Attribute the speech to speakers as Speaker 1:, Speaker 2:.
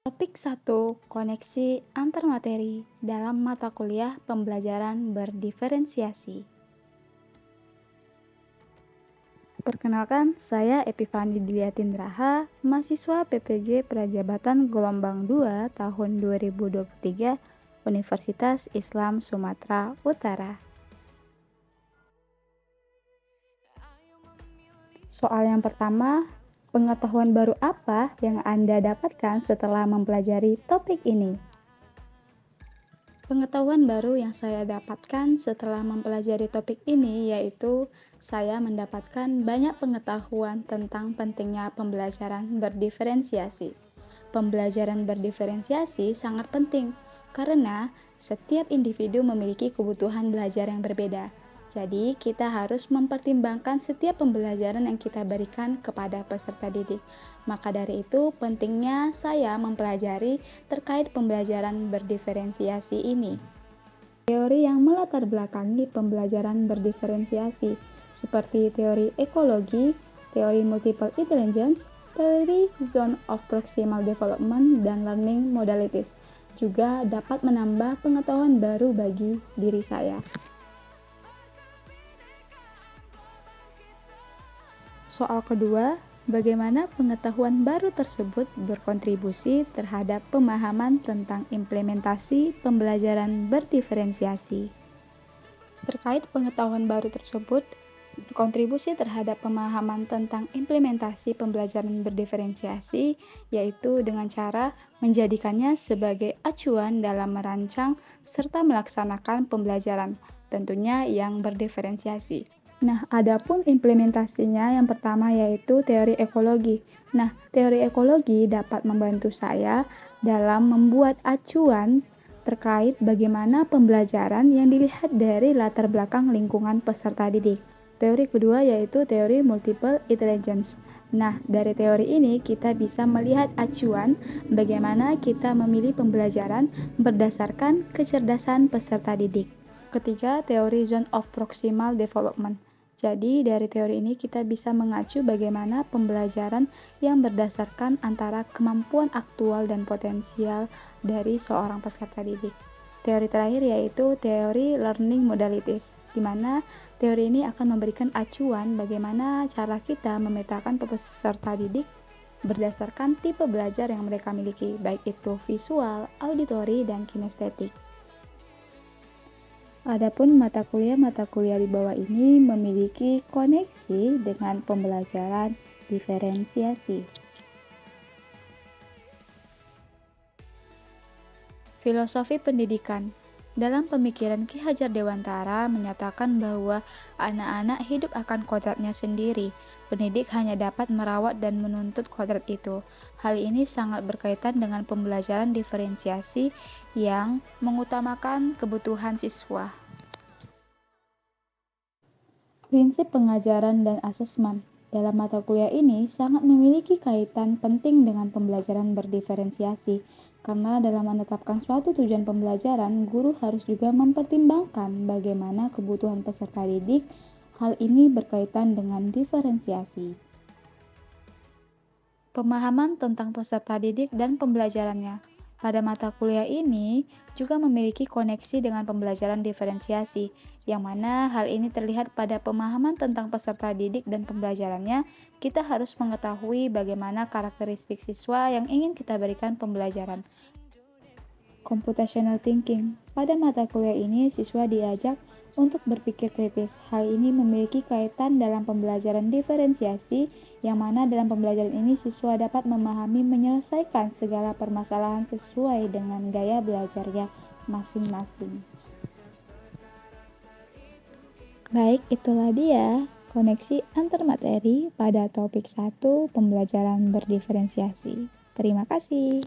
Speaker 1: Topik 1. Koneksi antar materi dalam mata kuliah pembelajaran berdiferensiasi. Perkenalkan, saya Epifani Diatindraha, mahasiswa PPG Prajabatan Gelombang 2 tahun 2023 Universitas Islam Sumatera Utara. Soal yang pertama, pengetahuan baru apa yang Anda dapatkan setelah mempelajari topik ini? Pengetahuan baru yang saya dapatkan setelah mempelajari topik ini yaitu saya mendapatkan banyak pengetahuan tentang pentingnya pembelajaran berdiferensiasi. Pembelajaran berdiferensiasi sangat penting karena setiap individu memiliki kebutuhan belajar yang berbeda. Jadi, kita harus mempertimbangkan setiap pembelajaran yang kita berikan kepada peserta didik. Maka dari itu, pentingnya saya mempelajari terkait pembelajaran berdiferensiasi ini. Teori yang melatar belakangi pembelajaran berdiferensiasi, seperti teori ekologi, teori multiple intelligence, teori zone of proximal development, dan learning modalities, juga dapat menambah pengetahuan baru bagi diri saya. Soal kedua, bagaimana pengetahuan baru tersebut berkontribusi terhadap pemahaman tentang implementasi pembelajaran berdiferensiasi? Terkait pengetahuan baru tersebut, berkontribusi terhadap pemahaman tentang implementasi pembelajaran berdiferensiasi, yaitu dengan cara menjadikannya sebagai acuan dalam merancang serta melaksanakan pembelajaran, tentunya yang berdiferensiasi. Nah, adapun implementasinya yang pertama yaitu teori ekologi. Nah, teori ekologi dapat membantu saya dalam membuat acuan terkait bagaimana pembelajaran yang dilihat dari latar belakang lingkungan peserta didik. Teori kedua yaitu teori multiple intelligence. Nah, dari teori ini kita bisa melihat acuan bagaimana kita memilih pembelajaran berdasarkan kecerdasan peserta didik. Ketiga, teori zone of proximal development. Jadi, dari teori ini kita bisa mengacu bagaimana pembelajaran yang berdasarkan antara kemampuan aktual dan potensial dari seorang peserta didik. Teori terakhir yaitu teori learning modalities, di mana teori ini akan memberikan acuan bagaimana cara kita memetakan peserta didik berdasarkan tipe belajar yang mereka miliki, baik itu visual, auditori, dan kinestetik. Adapun mata kuliah di bawah ini memiliki koneksi dengan pembelajaran diferensiasi. Filosofi pendidikan. Dalam pemikiran Ki Hajar Dewantara menyatakan bahwa anak-anak hidup akan kodratnya sendiri. Pendidik hanya dapat merawat dan menuntut kodrat itu. Hal ini sangat berkaitan dengan pembelajaran diferensiasi yang mengutamakan kebutuhan siswa. Prinsip pengajaran dan asesmen dalam mata kuliah ini sangat memiliki kaitan penting dengan pembelajaran berdiferensiasi, karena dalam menetapkan suatu tujuan pembelajaran, guru harus juga mempertimbangkan bagaimana kebutuhan peserta didik. Hal ini berkaitan dengan diferensiasi. Pemahaman tentang peserta didik dan pembelajarannya pada mata kuliah ini juga memiliki koneksi dengan pembelajaran diferensiasi, yang mana hal ini terlihat pada pemahaman tentang peserta didik dan pembelajarannya. Kita harus mengetahui bagaimana karakteristik siswa yang ingin kita berikan pembelajaran. Computational thinking. Pada mata kuliah ini, siswa diajak untuk berpikir kritis. Hal ini memiliki kaitan dalam pembelajaran diferensiasi, yang mana dalam pembelajaran ini siswa dapat memahami menyelesaikan segala permasalahan sesuai dengan gaya belajarnya masing-masing. Baik, itulah dia koneksi antar materi pada topik 1 pembelajaran berdiferensiasi. Terima kasih.